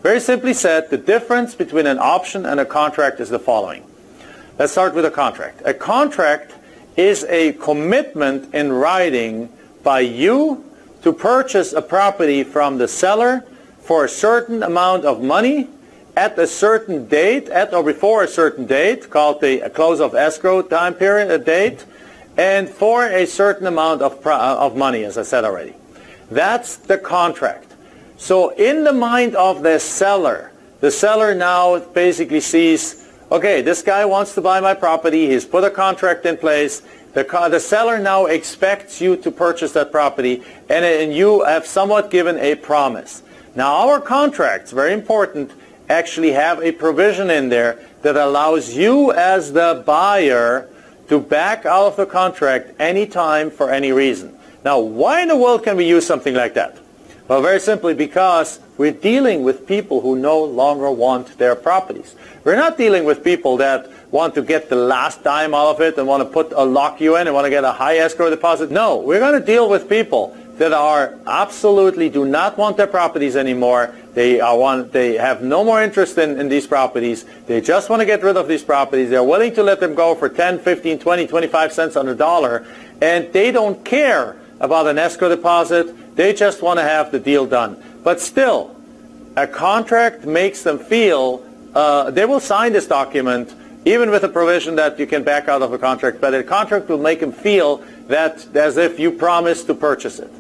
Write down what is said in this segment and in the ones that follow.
Very simply said, the difference between an option and a contract is the following. Let's start with a contract. A contract is a commitment in writing by you to purchase a property from the seller for a certain amount of money at a certain date, at or before a certain date, called the close of escrow time period, a date, and for a certain amount of money, as I said already. That's the contract. So in the mind of the seller now basically sees, okay, this guy wants to buy my property, he's put a contract in place, the seller now expects you to purchase that property, and you have somewhat given a promise. Now our contracts, very important, actually have a provision in there that allows you as the buyer to back out of the contract anytime for any reason. Now, why in the world can we use something like that? Well, very simply because we're dealing with people who no longer want their properties. We're not dealing with people that want to get the last dime out of it and want to lock you in and want to get a high escrow deposit. No, we're going to deal with people that are absolutely do not want their properties anymore. They have no more interest in these properties. They just want to get rid of these properties. They're willing to let them go for 10, 15, 20, 25 cents on the dollar, and they don't care about an escrow deposit. They just want to have the deal done. But still, a contract makes them feel, they will sign this document even with a provision that you can back out of a contract, but a contract will make them feel that as if you promised to purchase it.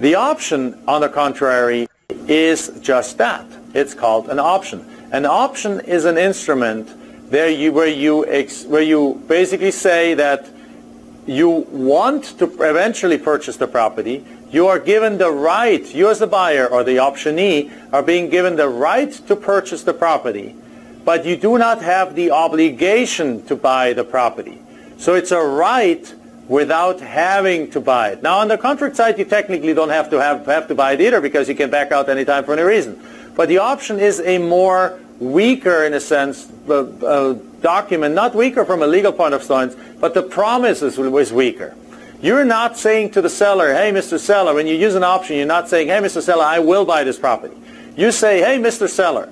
The option, on the contrary, is just that. It's called an option. An option is an instrument where you basically say that you want to eventually purchase the property. You are given the right, you as the buyer or the optionee are being given the right to purchase the property, but you do not have the obligation to buy the property. So it's a right without having to buy it. Now on the contract side, you technically don't have to buy it either, because you can back out anytime for any reason. But the option is a more weaker, in a sense, document, not weaker from a legal point of view, but the promise is weaker. You're not saying to the seller, hey, Mr. Seller, when you use an option, you're not saying, hey, Mr. Seller, I will buy this property. You say, hey, Mr. Seller,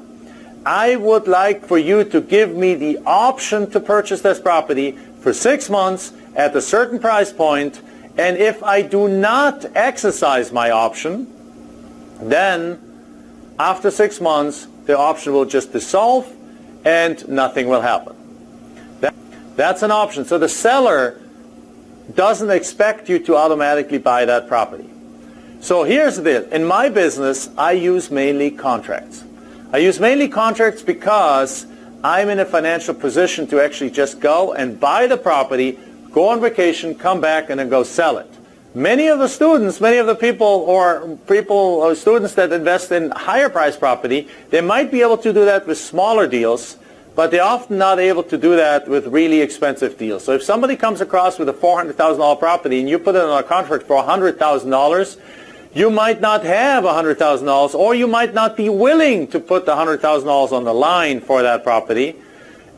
I would like for you to give me the option to purchase this property for 6 months at a certain price point, and if I do not exercise my option, then after 6 months, the option will just dissolve and nothing will happen. That's an option. So the seller doesn't expect you to automatically buy that property. So here's the deal. In my business, I use mainly contracts. I use mainly contracts because I'm in a financial position to actually just go and buy the property, go on vacation, come back, and then go sell it. Many of the students, many of the people or students that invest in higher price property, they might be able to do that with smaller deals, but they're often not able to do that with really expensive deals. So if somebody comes across with a $400,000 property and you put it on a contract for $100,000, you might not have $100,000, or you might not be willing to put the $100,000 on the line for that property.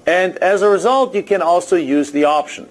And as a result, you can also use the option.